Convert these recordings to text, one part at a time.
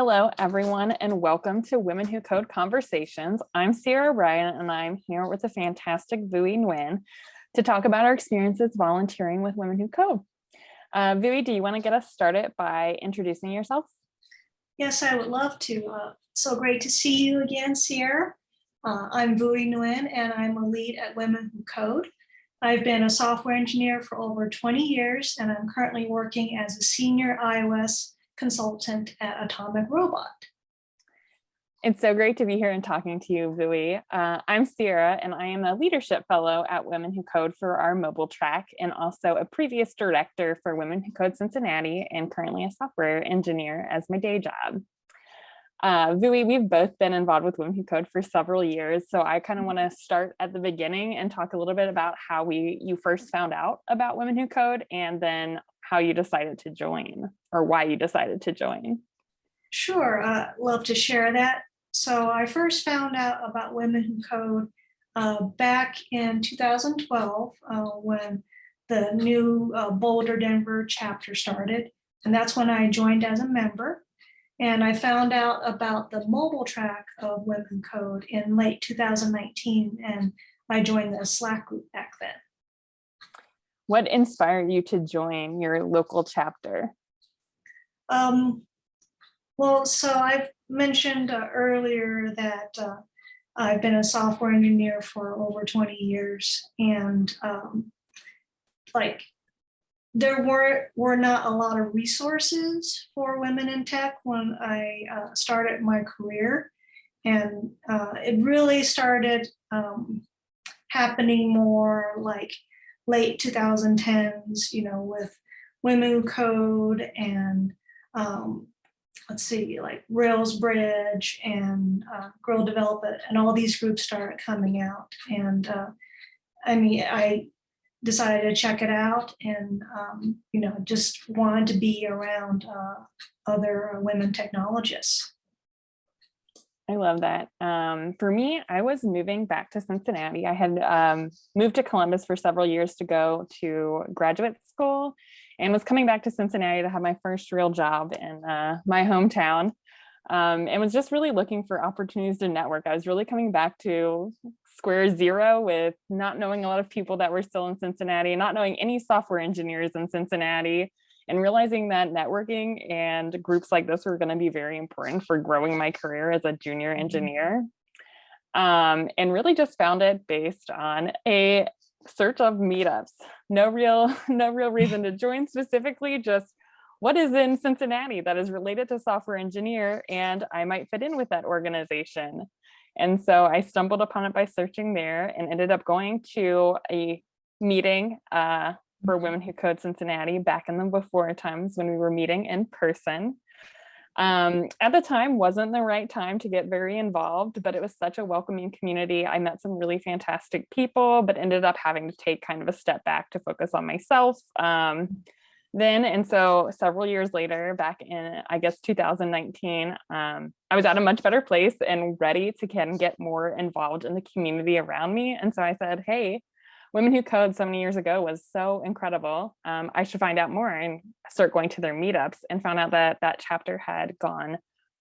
Hello, everyone, and welcome to Women Who Code Conversations. I'm Sierra Ryan, and I'm here with the fantastic Vui Nguyen to talk about our experiences volunteering with Women Who Code. Vui, do you want to get us started by introducing yourself? Yes, I would love to. So great to see you again, Sierra. I'm Vui Nguyen, and I'm a lead at Women Who Code. I've been a software engineer for over 20 years, and I'm currently working as a senior iOS consultant at Atomic Robot. It's so great to be here and talking to you, Vui. I'm Sierra, and I am a leadership fellow at Women Who Code for our mobile track, and also a previous director for Women Who Code Cincinnati, and currently a software engineer as my day job. Vui, we've both been involved with Women Who Code for several years, so I kind of want to start at the beginning and talk a little bit about how you first found out about Women Who Code, and then how you decided to join, or why you decided to join. Sure, love to share that. So I first found out about Women Who Code back in 2012 when the new Boulder, Denver chapter started. And that's when I joined as a member. And I found out about the mobile track of Women Code in late 2019, and I joined the Slack group back then. What inspired you to join your local chapter? Well, so I've mentioned earlier that I've been a software engineer for over 20 years, and there were not a lot of resources for women in tech when I started my career, and it really started happening more like late 2010s, with Women Who Code and like Rails Bridge and Girl Develop It, and all these groups started coming out. And I decided to check it out, and just wanted to be around other women technologists. I love that. For me, I was moving back to Cincinnati. I had moved to Columbus for several years to go to graduate school, and was coming back to Cincinnati to have my first real job in my hometown, and was just really looking for opportunities to network. I was really coming back to square zero with not knowing a lot of people that were still in Cincinnati, not knowing any software engineers in Cincinnati, and realizing that networking and groups like this were going to be very important for growing my career as a junior engineer. And really just found it based on a search of meetups. No real reason to join specifically, just what is in Cincinnati that is related to software engineer and I might fit in with that organization. And so I stumbled upon it by searching there and ended up going to a meeting for Women Who Code Cincinnati back in the before times when we were meeting in person. At the time wasn't the right time to get very involved, but it was such a welcoming community. I met some really fantastic people, but ended up having to take kind of a step back to focus on myself then. And so several years later, back in, I guess, 2019, I was at a much better place and ready to get more involved in the community around me. And so I said, hey, Women Who Code so many years ago was so incredible. I should find out more and start going to their meetups, and found out that that chapter had gone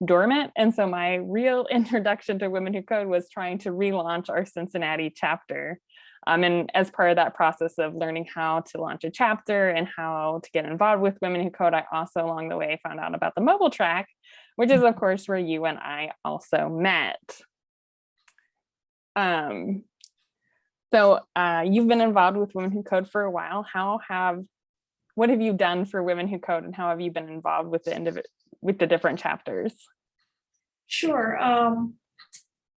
dormant. And so my real introduction to Women Who Code was trying to relaunch our Cincinnati chapter. And as part of that process of learning how to launch a chapter and how to get involved with Women Who Code, I also along the way found out about the mobile track, which is of course where you and I also met. So you've been involved with Women Who Code for a while. What have you done for Women Who Code, and how have you been involved with the different chapters? Sure.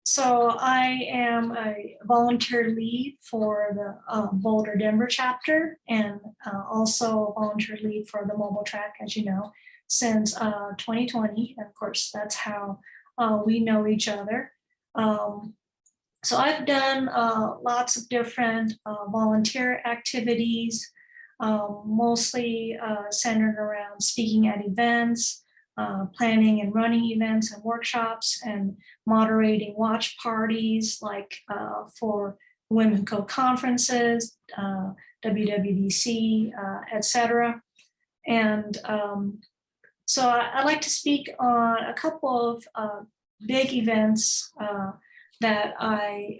So I am a volunteer lead for the Boulder, Denver chapter, and also a volunteer lead for the mobile track, as you know, since 2020. And of course, that's how we know each other. So I've done lots of different volunteer activities, mostly centered around speaking at events, planning and running events and workshops, and moderating watch parties like for Women Code conferences, WWDC, etc. And So I'd like to speak on a couple of big events that I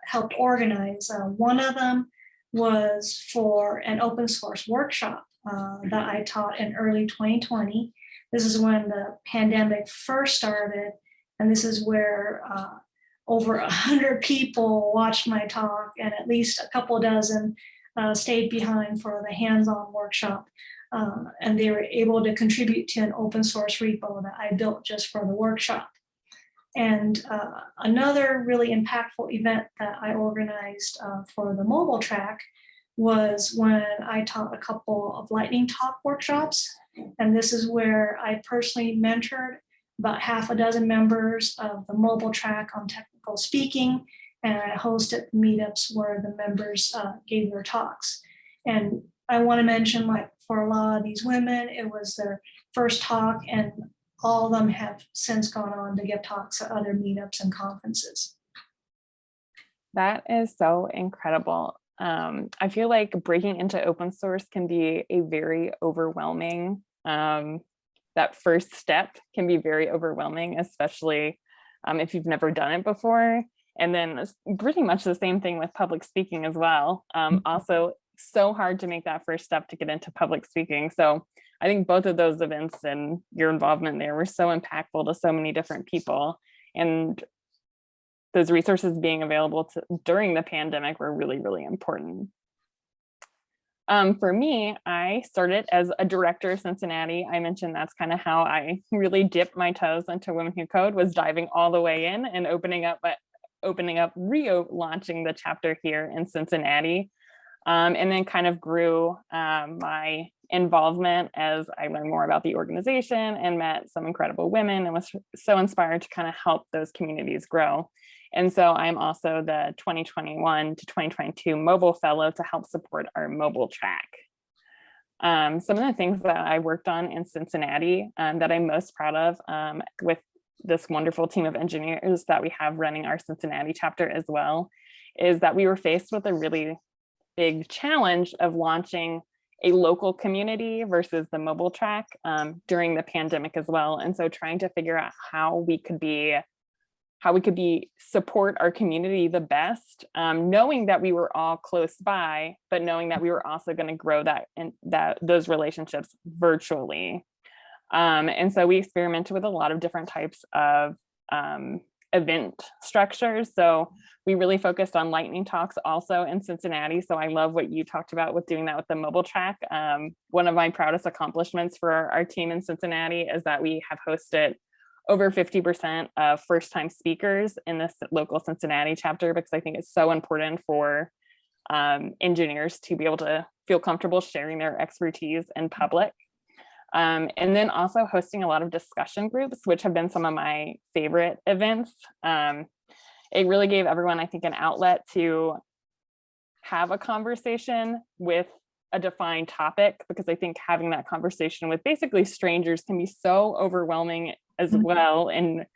helped organize. One of them was for an open source workshop that I taught in early 2020. This is when the pandemic first started, and this is where over 100 people watched my talk, and at least a couple dozen stayed behind for the hands-on workshop. And they were able to contribute to an open source repo that I built just for the workshop. And another really impactful event that I organized for the mobile track was when I taught a couple of lightning talk workshops. And this is where I personally mentored about half a dozen members of the mobile track on technical speaking. And I hosted meetups where the members gave their talks. And I want to mention, like, for a lot of these women, it was their first talk, and all of them have since gone on to give talks at other meetups and conferences. That is so incredible. I feel like breaking into open source can be a very overwhelming, that first step can be very overwhelming, especially if you've never done it before. And then pretty much the same thing with public speaking as well. Also, so hard to make that first step to get into public speaking. So I think both of those events and your involvement there were so impactful to so many different people. And those resources being available during the pandemic were really, really important. For me, I started as a director of Cincinnati. I mentioned that's kind of how I really dipped my toes into Women Who Code, was diving all the way in and relaunching the chapter here in Cincinnati. And then kind of grew my involvement as I learned more about the organization and met some incredible women and was so inspired to kind of help those communities grow. And so I'm also the 2021 to 2022 Mobile Fellow to help support our mobile track. Some of the things that I worked on in Cincinnati that I'm most proud of with this wonderful team of engineers that we have running our Cincinnati chapter as well, is that we were faced with a really big challenge of launching a local community versus the mobile track during the pandemic as well. And so trying to figure out how we could support our community the best, knowing that we were all close by, but knowing that we were also going to grow those relationships virtually. And so we experimented with a lot of different types of event structures. So we really focused on lightning talks also in Cincinnati. So I love what you talked about with doing that with the mobile track. One of my proudest accomplishments for our team in Cincinnati is that we have hosted over 50% of first-time speakers in this local Cincinnati chapter, because I think it's so important for engineers to be able to feel comfortable sharing their expertise in public. And then also hosting a lot of discussion groups, which have been some of my favorite events. It really gave everyone, I think, an outlet to have a conversation with a defined topic, because I think having that conversation with basically strangers can be so overwhelming as well, and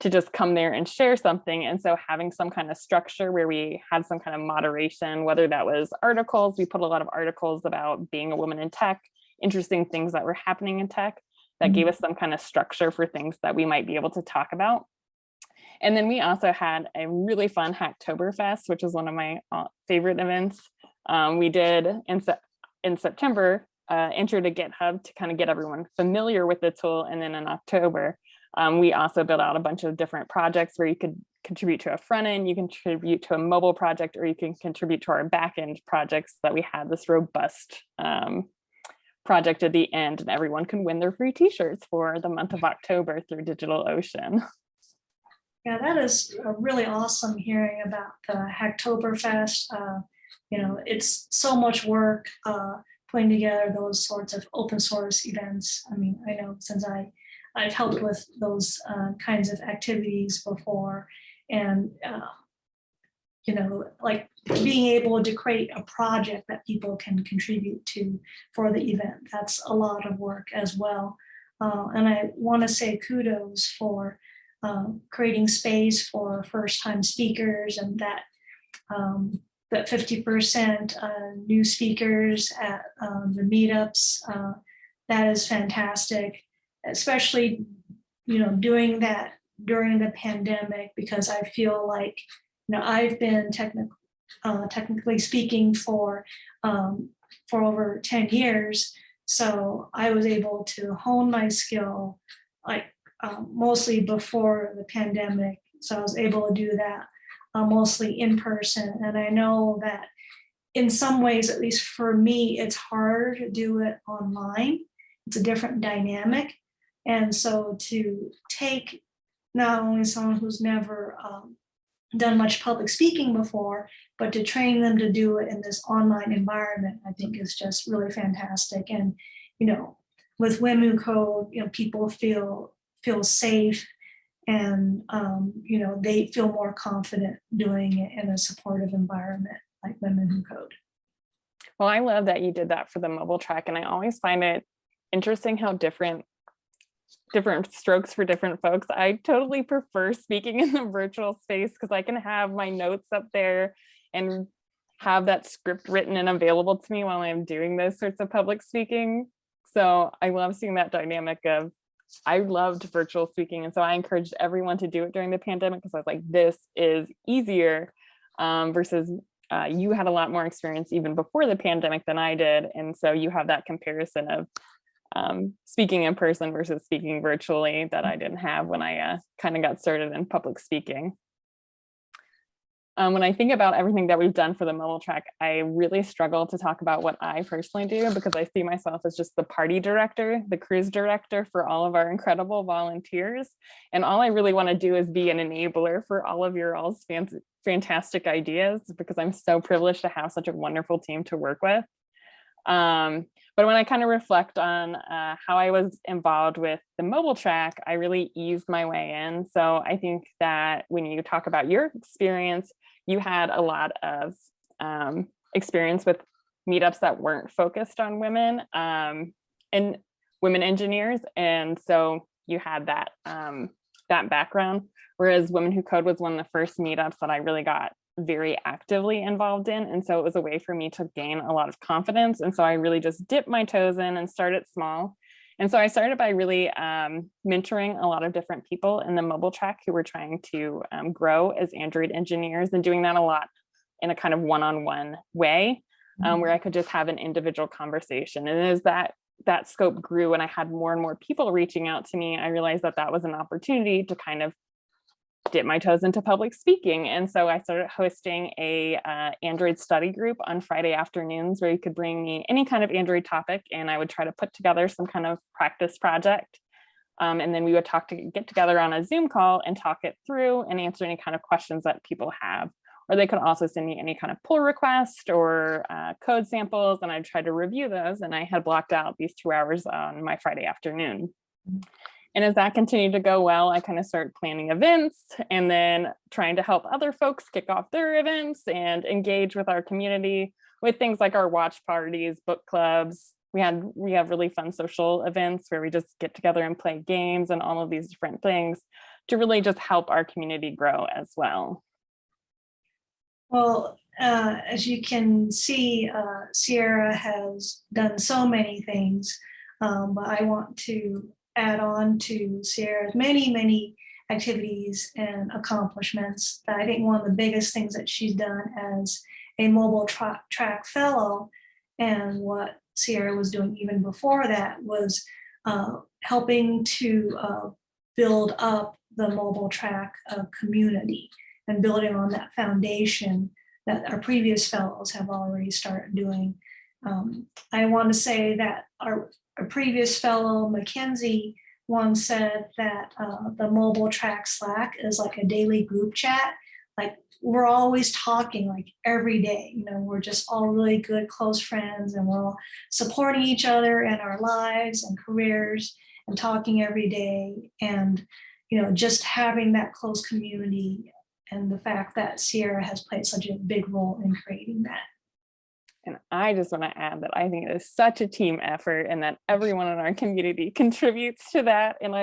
to just come there and share something. And so having some kind of structure where we had some kind of moderation, whether that was articles, we put a lot of articles about being a woman in tech, interesting things that were happening in tech, that gave us some kind of structure for things that we might be able to talk about. And then we also had a really fun Hacktoberfest, which is one of my favorite events. We did in September, intro to GitHub to kind of get everyone familiar with the tool. And then in October, we also built out a bunch of different projects where you could contribute to a front end, you can contribute to a mobile project, or you can contribute to our back end projects, that we had this robust project at the end, and everyone can win their free t-shirts for the month of October through DigitalOcean. Yeah, that is really awesome hearing about the Hacktoberfest. It's so much work putting together those sorts of open source events. I mean, I know since I've helped with those kinds of activities before, and like being able to create a project that people can contribute to for the event, that's a lot of work as well. And I want to say kudos for creating space for first-time speakers, and that 50% new speakers at the meetups that is fantastic, especially, doing that during the pandemic, because I feel like, I've been technically speaking for over 10 years. So I was able to hone my skill, like mostly before the pandemic. So I was able to do that mostly in person. And I know that in some ways, at least for me, it's harder to do it online. It's a different dynamic. And so to take not only someone who's never done much public speaking before, but to train them to do it in this online environment, I think is just really fantastic. And, with Women Who Code, people feel safe, and, they feel more confident doing it in a supportive environment like Women Who Code. Well, I love that you did that for the mobile track. And I always find it interesting how different strokes for different folks. I totally prefer speaking in the virtual space because I can have my notes up there and have that script written and available to me while I'm doing those sorts of public speaking. So I love seeing that dynamic of, I loved virtual speaking. And so I encouraged everyone to do it during the pandemic because I was like, this is easier versus you had a lot more experience even before the pandemic than I did. And so you have that comparison of speaking in person versus speaking virtually that I didn't have when I kind of got started in public speaking. When I think about everything that we've done for the mobile track, I really struggle to talk about what I personally do because I see myself as just the party director, the cruise director for all of our incredible volunteers. And all I really want to do is be an enabler for all of your all's fantastic ideas because I'm so privileged to have such a wonderful team to work with. But when I kind of reflect on how I was involved with the mobile track, I really eased my way in. So I think that when you talk about your experience, you had a lot of experience with meetups that weren't focused on women and women engineers. And so you had that, that background, whereas Women Who Code was one of the first meetups that I really got very actively involved in. And so it was a way for me to gain a lot of confidence. And so I really just dipped my toes in and started small. And so I started by really mentoring a lot of different people in the mobile track who were trying to grow as Android engineers and doing that a lot in a kind of one-on-one way where I could just have an individual conversation. And as that scope grew and I had more and more people reaching out to me, I realized that that was an opportunity to kind of dip my toes into public speaking. And so I started hosting a Android study group on Friday afternoons where you could bring me any kind of Android topic and I would try to put together some kind of practice project. And then we would get together on a Zoom call and talk it through and answer any kind of questions that people have. Or they could also send me any kind of pull request or code samples and I'd try to review those. And I had blocked out these 2 hours on my Friday afternoon. And as that continued to go well, I kind of started planning events and then trying to help other folks kick off their events and engage with our community with things like our watch parties, book clubs. We have really fun social events where we just get together and play games and all of these different things to really just help our community grow as well. Well, as you can see, Sierra has done so many things, but I want to add on to Sierra's many activities and accomplishments. I think one of the biggest things that she's done as a mobile track fellow, and what Sierra was doing even before that, was helping to build up the mobile track community and building on that foundation that our previous fellows have already started doing. I want to say that our previous fellow, Mackenzie, once said that the mobile track Slack is like a daily group chat. Like we're always talking like every day, we're just all really good, close friends, and we're all supporting each other in our lives and careers and talking every day. And, just having that close community and the fact that Sierra has played such a big role in creating that. And I just want to add that I think it is such a team effort and that everyone in our community contributes to that. And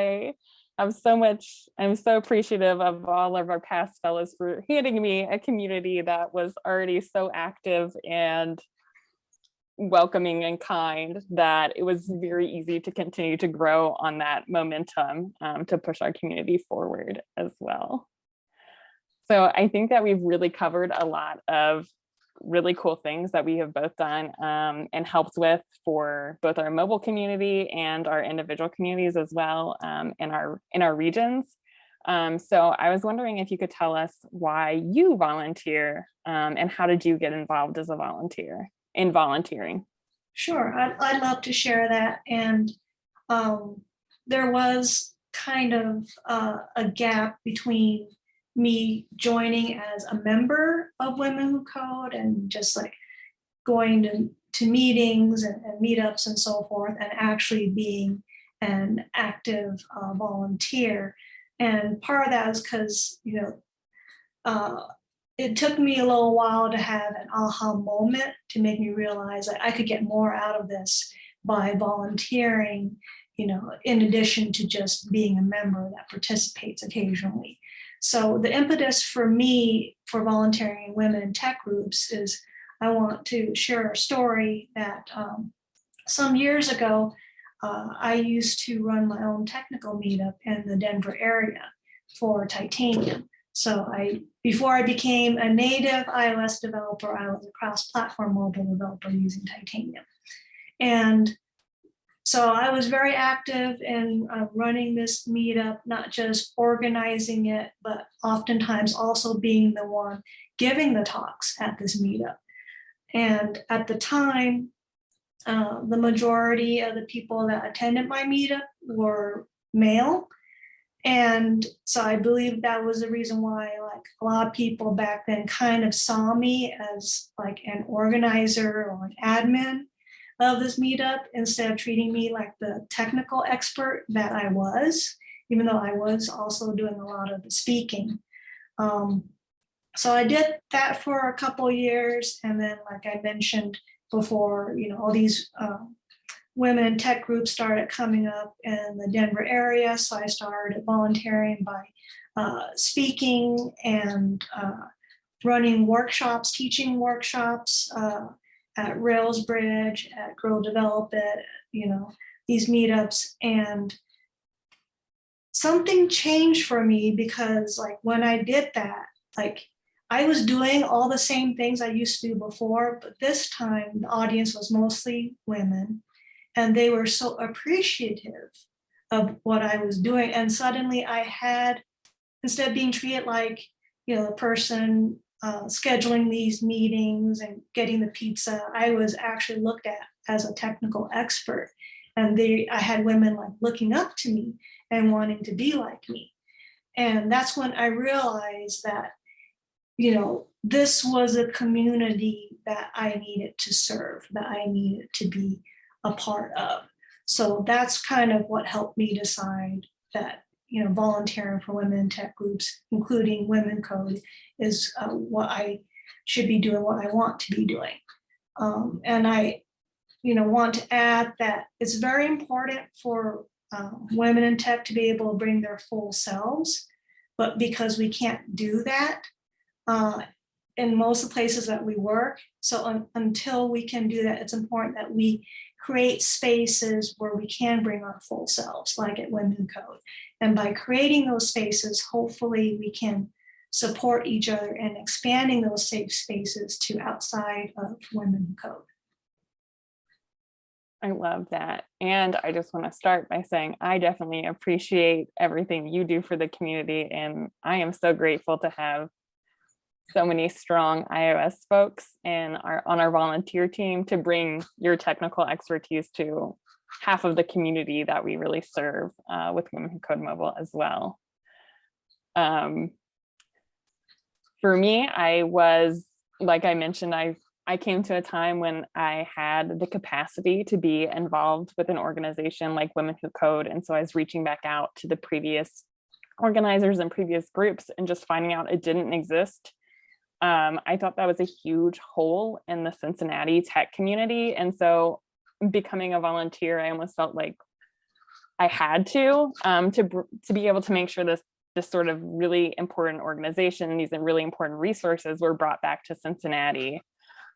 I'm so appreciative of all of our past fellows for handing me a community that was already so active and welcoming and kind that it was very easy to continue to grow on that momentum to push our community forward as well. So I think that we've really covered a lot of really cool things that we have both done and helped with for both our mobile community and our individual communities as well in our regions. So I was wondering if you could tell us why you volunteer and how did you get involved as a volunteer in volunteering? Sure, I'd love to share that. And there was kind of a gap between me joining as a member of Women Who Code and just like going to meetings and meetups and so forth, and actually being an active volunteer. And part of that is because, it took me a little while to have an aha moment to make me realize that I could get more out of this by volunteering, in addition to just being a member that participates occasionally. So the impetus for me for volunteering in women in tech groups is I want to share a story that some years ago, I used to run my own technical meetup in the Denver area for Titanium. So before I became a native iOS developer, I was a cross-platform mobile developer using Titanium. And so I was very active in running this meetup, not just organizing it, but oftentimes also being the one giving the talks at this meetup. And at the time, the majority of the people that attended my meetup were male. And so I believe that was the reason why like a lot of people back then kind of saw me as like an organizer or an admin of this meetup instead of treating me like the technical expert that I was, even though I was also doing a lot of the speaking. So I did that for a couple of years. And then, like I mentioned before, all these women in tech groups started coming up in the Denver area. So I started volunteering by speaking and running workshops, teaching workshops at Rails Bridge, at Grow Develop It, these meetups. And something changed for me because like when I did that, like I was doing all the same things I used to do before, but this time the audience was mostly women. And they were so appreciative of what I was doing. And suddenly I had, instead of being treated like, the person scheduling these meetings and getting the pizza, I was actually looked at as a technical expert. And I had women like looking up to me and wanting to be like me. And that's when I realized that, this was a community that I needed to serve, that I needed to be a part of. So that's kind of what helped me decide that, volunteering for women in tech groups, including Women Code, is what I should be doing, what I want to be doing. And I, want to add that it's very important for women in tech to be able to bring their full selves, but because we can't do that in most of the places that we work. So until we can do that, it's important that we create spaces where we can bring our full selves, like at Women Code. And by creating those spaces, hopefully we can support each other and expanding those safe spaces to outside of Women Code. I love that. And I just want to start by saying I definitely appreciate everything you do for the community. And I am so grateful to have so many strong iOS folks on our volunteer team to bring your technical expertise to half of the community that we really serve with Women Who Code Mobile as well. For me, I was, like I mentioned, I came to a time when I had the capacity to be involved with an organization like Women Who Code. And so I was reaching back out to the previous organizers and previous groups and just finding out it didn't exist. I thought that was a huge hole in the Cincinnati tech community. And so becoming a volunteer, I almost felt like I had to be able to make sure this sort of really important organization, these really important resources were brought back to Cincinnati.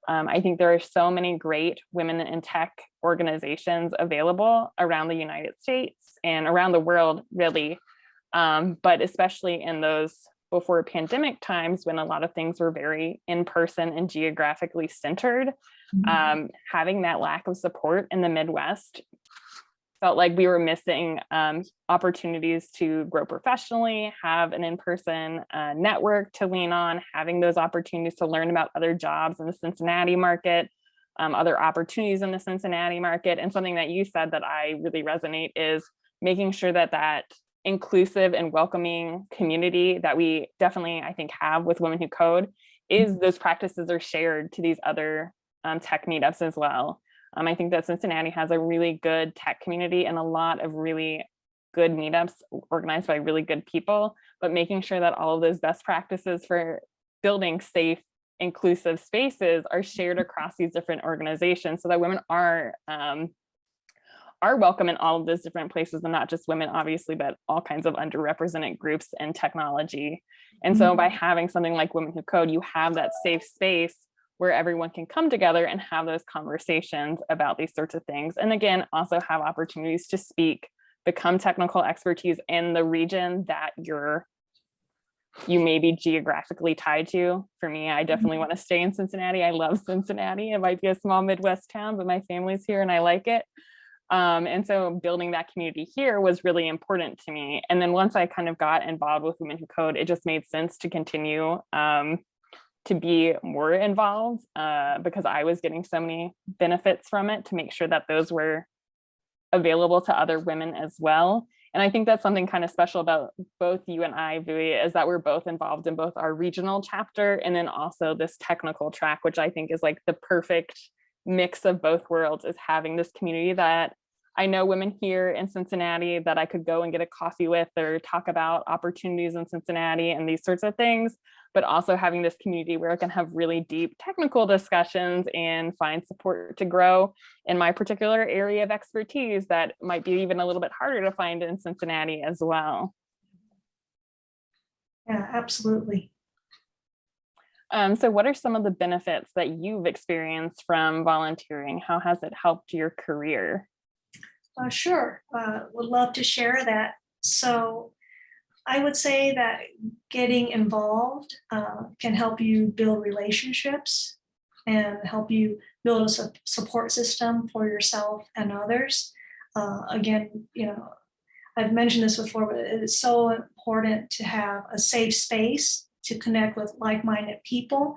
I think there are so many great women in tech organizations available around the United States and around the world, really. But especially in those before pandemic times when a lot of things were very in person and geographically centered, having that lack of support in the Midwest felt like we were missing opportunities to grow professionally, have an in-person network to lean on, having those opportunities to learn about other jobs in the Cincinnati market, other opportunities in the Cincinnati market. And something that you said that I really resonate is making sure that that inclusive and welcoming community that we definitely, I think, have with Women Who Code is those practices are shared to these other tech meetups as well. I think that Cincinnati has a really good tech community and a lot of really good meetups organized by really good people, but making sure that all of those best practices for building safe, inclusive spaces are shared across these different organizations so that women are welcome in all of those different places, and not just women, obviously, but all kinds of underrepresented groups in technology. And so by having something like Women Who Code, you have that safe space where everyone can come together and have those conversations about these sorts of things. And again, also have opportunities to speak, become technical expertise in the region that you may be geographically tied to. For me, I definitely want to stay in Cincinnati. I love Cincinnati. It might be a small Midwest town, but my family's here and I like it. And so building that community here was really important to me. And then once I kind of got involved with Women Who Code, it just made sense to continue to be more involved because I was getting so many benefits from it, to make sure that those were available to other women as well. And I think that's something kind of special about both you and I, Vui, is that we're both involved in both our regional chapter and then also this technical track, which I think is like the perfect mix of both worlds, is having this community that I know women here in Cincinnati that I could go and get a coffee with or talk about opportunities in Cincinnati and these sorts of things, but also having this community where I can have really deep technical discussions and find support to grow in my particular area of expertise that might be even a little bit harder to find in Cincinnati as well. Yeah, absolutely. So what are some of the benefits that you've experienced from volunteering? How has it helped your career? Sure, would love to share that. So I would say that getting involved can help you build relationships and help you build a support system for yourself and others. Again, I've mentioned this before, but it is so important to have a safe space to connect with like-minded people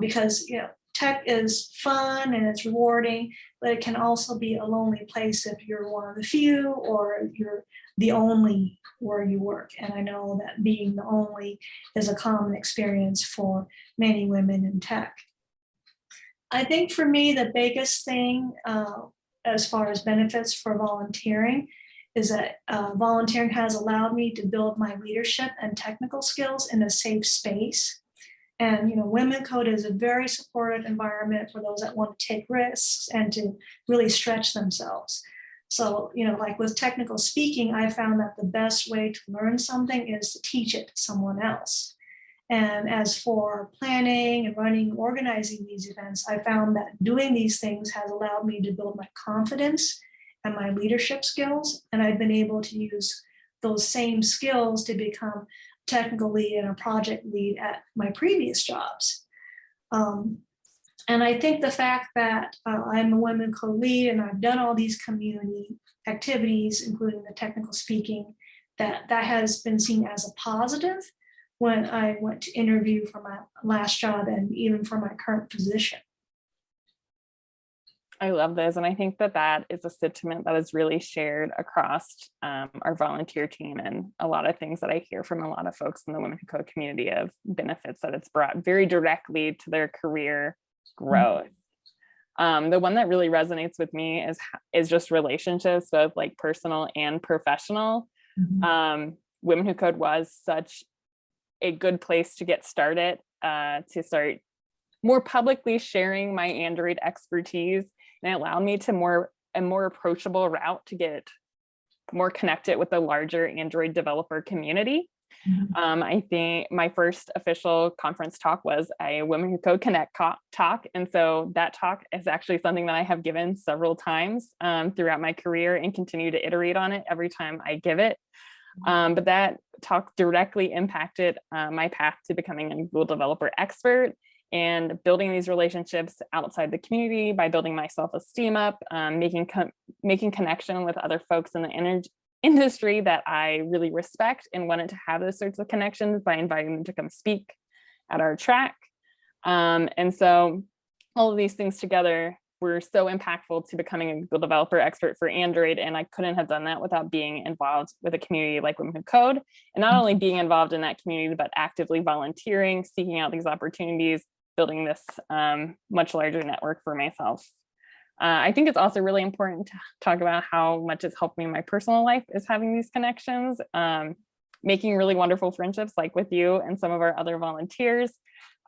because tech is fun and it's rewarding, but it can also be a lonely place if you're one of the few or you're the only where you work. And I know that being the only is a common experience for many women in tech. I think for me, the biggest thing as far as benefits for volunteering is that volunteering has allowed me to build my leadership and technical skills in a safe space. And Women Code is a very supportive environment for those that want to take risks and to really stretch themselves. So, like with technical speaking, I found that the best way to learn something is to teach it to someone else. And as for planning and running and organizing these events, I found that doing these things has allowed me to build my confidence and my leadership skills. And I've been able to use those same skills to become technical lead and a project lead at my previous jobs. And I think the fact that I'm a Women Code lead and I've done all these community activities, including the technical speaking, that has been seen as a positive when I went to interview for my last job and even for my current position. I love this. And I think that is a sentiment that is really shared across our volunteer team, and a lot of things that I hear from a lot of folks in the Women Who Code community of benefits that it's brought very directly to their career growth. The one that really resonates with me is just relationships, both like personal and professional. Women Who Code was such a good place to get started, to start more publicly sharing my Android expertise. And it allowed me to a more approachable route to get more connected with the larger Android developer community. I think my first official conference talk was a Women Who Code Connect talk. And so that talk is actually something that I have given several times throughout my career and continue to iterate on it every time I give it. But that talk directly impacted my path to becoming a Google developer expert and building these relationships outside the community by building my self-esteem up, making connection with other folks in the industry that I really respect and wanted to have those sorts of connections by inviting them to come speak at our track. And so all of these things together were so impactful to becoming a Google developer expert for Android. And I couldn't have done that without being involved with a community like Women Who Code, and not only being involved in that community, but actively volunteering, seeking out these opportunities, building this much larger network for myself. I think it's also really important to talk about how much it's helped me in my personal life is having these connections, making really wonderful friendships like with you and some of our other volunteers,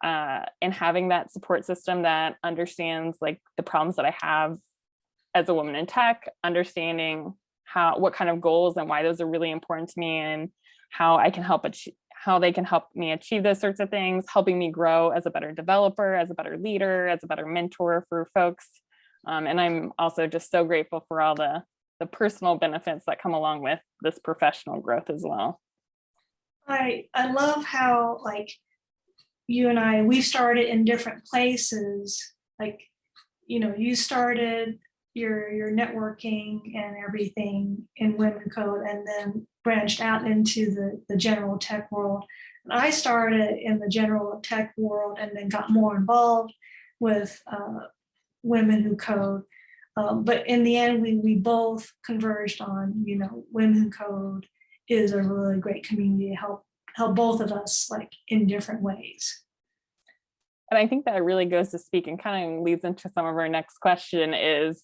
and having that support system that understands like the problems that I have as a woman in tech, understanding what kind of goals and why those are really important to me, and how I can help how they can help me achieve those sorts of things, helping me grow as a better developer, as a better leader, as a better mentor for folks. And I'm also just so grateful for all the personal benefits that come along with this professional growth as well. I love how like you and I, we've started in different places. Like, you know, you started your networking and everything in Women Code and then branched out into the general tech world. And I started in the general tech world and then got more involved with Women Who Code. But in the end, we both converged on, you know, Women Who Code is a really great community to help both of us like in different ways. And I think that really goes to speak and kind of leads into some of our next question is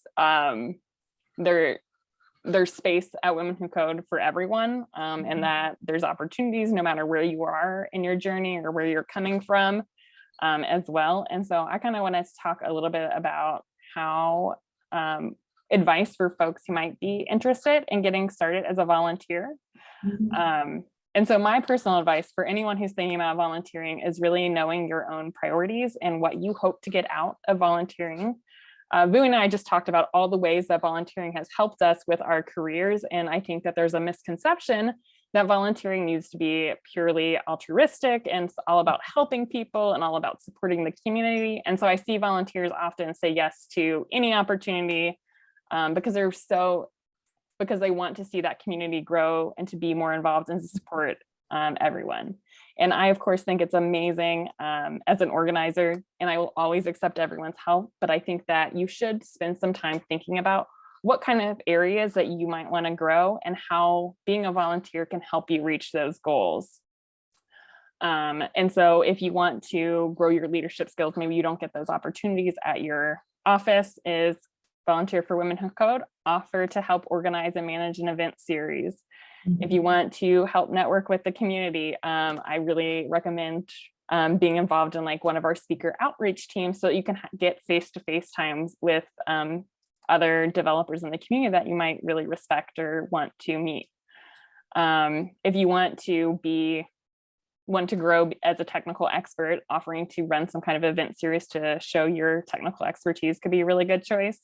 there's space at Women Who Code for everyone, and that there's opportunities no matter where you are in your journey or where you're coming from as well. And so I kind of wanted to talk a little bit about how advice for folks who might be interested in getting started as a volunteer. And so my personal advice for anyone who's thinking about volunteering is really knowing your own priorities and what you hope to get out of volunteering. Vu and I just talked about all the ways that volunteering has helped us with our careers. And I think that there's a misconception that volunteering needs to be purely altruistic and it's all about helping people and all about supporting the community. And so I see volunteers often say yes to any opportunity because they want to see that community grow and to be more involved and to support everyone. And I, of course, think it's amazing as an organizer, and I will always accept everyone's help, but I think that you should spend some time thinking about what kind of areas that you might want to grow and how being a volunteer can help you reach those goals. And so if you want to grow your leadership skills, maybe you don't get those opportunities at your office, is Volunteer for Women Who Code offer to help organize and manage an event series. If you want to help network with the community, I really recommend being involved in like one of our speaker outreach teams so that you can get face-to-face times with other developers in the community that you might really respect or want to meet. If you want to grow as a technical expert, offering to run some kind of event series to show your technical expertise could be a really good choice.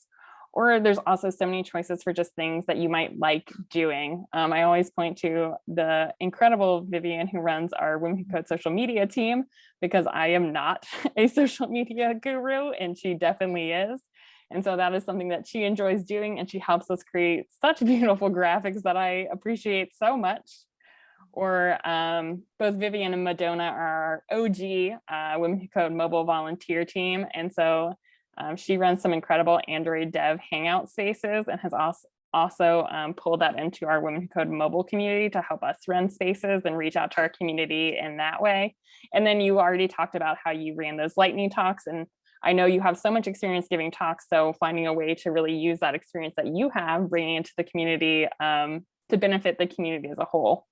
Or there's also so many choices for just things that you might like doing. I always point to the incredible Vivian who runs our Women Who Code social media team, because I am not a social media guru and she definitely is. And so that is something that she enjoys doing, and she helps us create such beautiful graphics that I appreciate so much. Or both Vivian and Madonna are our OG Women Who Code mobile volunteer team. And so she runs some incredible Android dev hangout spaces and has also pulled that into our Women Who Code mobile community to help us run spaces and reach out to our community in that way. And then you already talked about how you ran those lightning talks, and I know you have so much experience giving talks, so finding a way to really use that experience that you have, bringing into the community to benefit the community as a whole.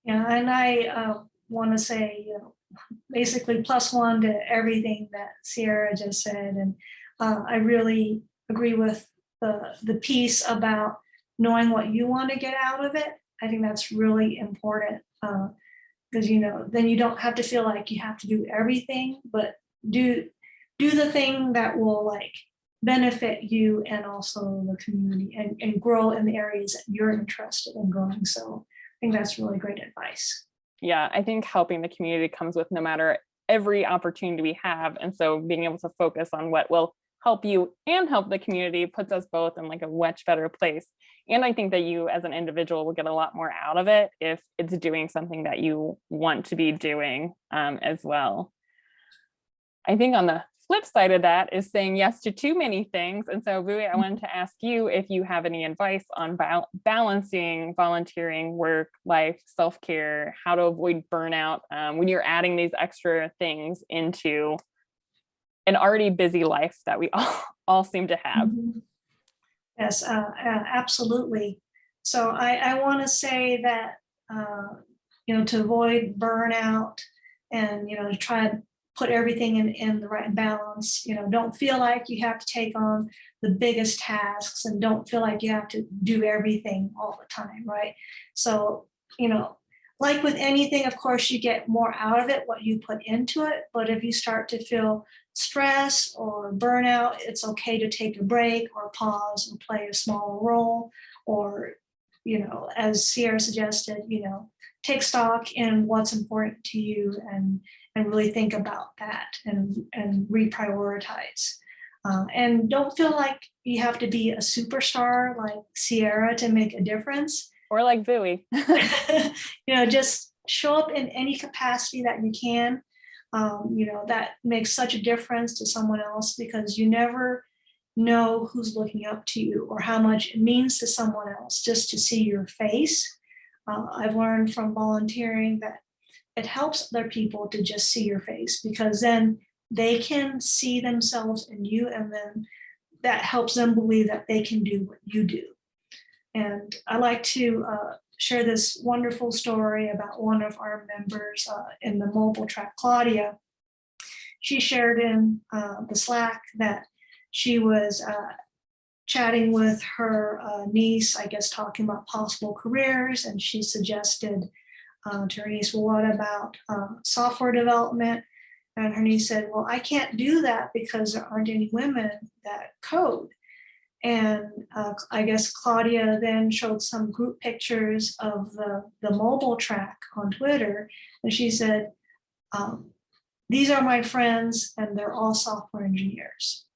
Yeah, and I want to say, you know, basically +1 to everything that Sierra just said. And I really agree with the piece about knowing what you want to get out of it I think that's really important, because, you know, then you don't have to feel like you have to do everything, but do the thing that will like benefit you and also the community, and grow in the areas that you're interested in growing. So I think that's really great advice. Yeah, I think helping the community comes with no matter every opportunity we have. And so being able to focus on what will help you and help the community puts us both in like a much better place. And I think that you as an individual will get a lot more out of it if it's doing something that you want to be doing as well. I think on the flip side of that is saying yes to too many things. And so, Vui, I wanted to ask you if you have any advice on balancing volunteering, work, life, self-care, how to avoid burnout when you're adding these extra things into an already busy life that we all seem to have. Yes, absolutely. So I want to say that, you know, to avoid burnout and, you know, to try to put everything in the right balance, you know, don't feel like you have to take on the biggest tasks, and don't feel like you have to do everything all the time, right? So, you know, like with anything, of course, you get more out of it what you put into it. But if you start to feel stress or burnout, it's okay to take a break or pause or play a small role, or, you know, as Sierra suggested, you know, take stock in what's important to you, and really think about that, and reprioritize. And don't feel like you have to be a superstar like Sierra to make a difference. Or like Vui. You know, just show up in any capacity that you can. You know, that makes such a difference to someone else, because you never know who's looking up to you or how much it means to someone else just to see your face. I've learned from volunteering that it helps other people to just see your face, because then they can see themselves in you, and then that helps them believe that they can do what you do. And I like to share this wonderful story about one of our members in the mobile track, Claudia. She shared in the Slack that she was chatting with her niece, I guess, talking about possible careers. And she suggested to her niece, well, what about software development? And her niece said, well, I can't do that because there aren't any women that code. And I guess Claudia then showed some group pictures of the mobile track on Twitter. And she said, these are my friends, and they're all software engineers.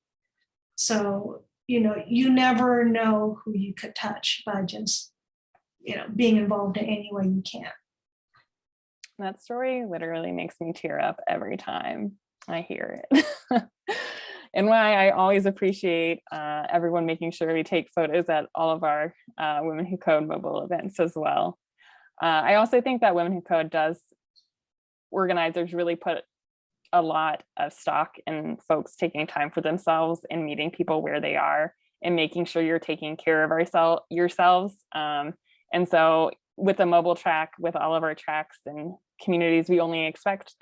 So, you know, you never know who you could touch by just, you know, being involved in any way you can. That story literally makes me tear up every time I hear it. And why I always appreciate everyone making sure we take photos at all of our Women Who Code mobile events as well. I also think that Women Who Code does, organizers really put a lot of stock in folks taking time for themselves and meeting people where they are, and making sure you're taking care of yourselves. And so with the mobile track, with all of our tracks and communities, we only expect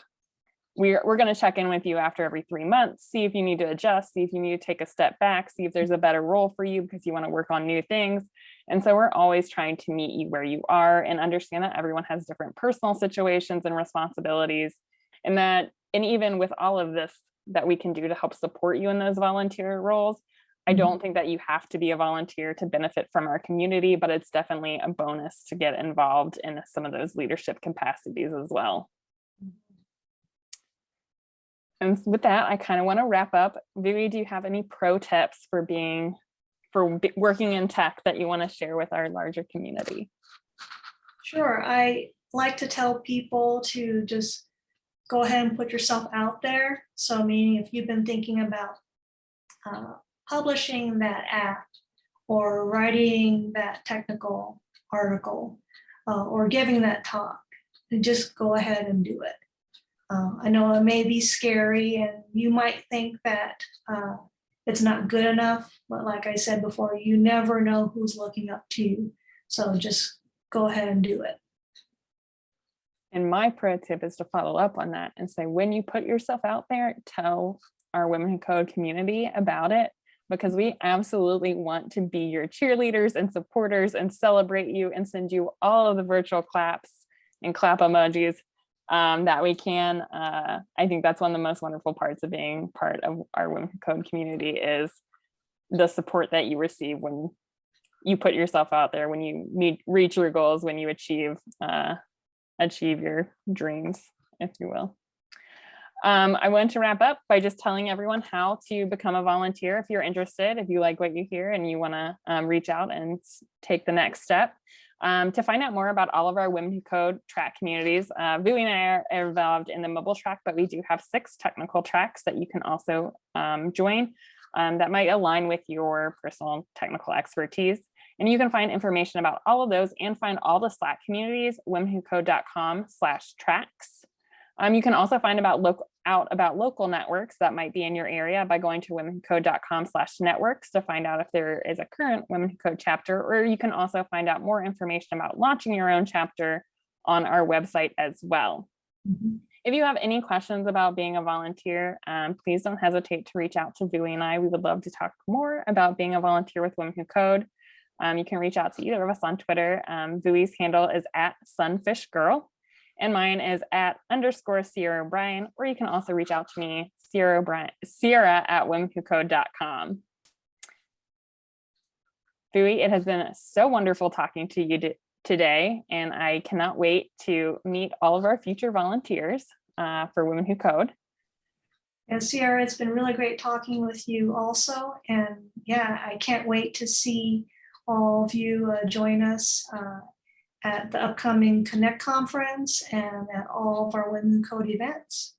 we're going to check in with you after every 3 months, see if you need to adjust, see if you need to take a step back, see if there's a better role for you because you want to work on new things. And so we're always trying to meet you where you are, and understand that everyone has different personal situations and responsibilities, and even with all of this that we can do to help support you in those volunteer roles, I don't think that you have to be a volunteer to benefit from our community, but it's definitely a bonus to get involved in some of those leadership capacities as well. And with that, I kind of want to wrap up. Vui, do you have any pro tips for working in tech that you want to share with our larger community? Sure. I like to tell people to just go ahead and put yourself out there. So meaning if you've been thinking about publishing that app, or writing that technical article, or giving that talk, just go ahead and do it. I know it may be scary, and you might think that it's not good enough, but like I said before, you never know who's looking up to you. So just go ahead and do it. And my pro tip is to follow up on that and say, when you put yourself out there, tell our Women Who Code community about it. because we absolutely want to be your cheerleaders and supporters and celebrate you and send you all of the virtual claps and clap emojis that we can. I think that's one of the most wonderful parts of being part of our Women Who Code community is the support that you receive when you put yourself out there, when you reach your goals, when you achieve your dreams, if you will. I want to wrap up by just telling everyone how to become a volunteer if you're interested, if you like what you hear and you want to reach out and take the next step. To find out more about all of our Women Who Code track communities, Vui and I are involved in the mobile track, but we do have 6 technical tracks that you can also join that might align with your personal technical expertise. And you can find information about all of those and find all the Slack communities, womenwhocode.com/tracks. You can also find out about local networks that might be in your area by going to womenwhocode.com/networks to find out if there is a current Women Who Code chapter, or you can also find out more information about launching your own chapter on our website as well. Mm-hmm. If you have any questions about being a volunteer, please don't hesitate to reach out to Vui and I. We would love to talk more about being a volunteer with Women Who Code. You can reach out to either of us on Twitter. Vui's handle is @sunfishgirl. And mine is @_Sierra O'Brien, or you can also reach out to me, Sierra @womenwhocode.com. Vui, it has been so wonderful talking to you today, and I cannot wait to meet all of our future volunteers for Women Who Code. And Sierra, it's been really great talking with you also. And yeah, I can't wait to see all of you join us at the upcoming Connect conference and at all of our Women Who Code events.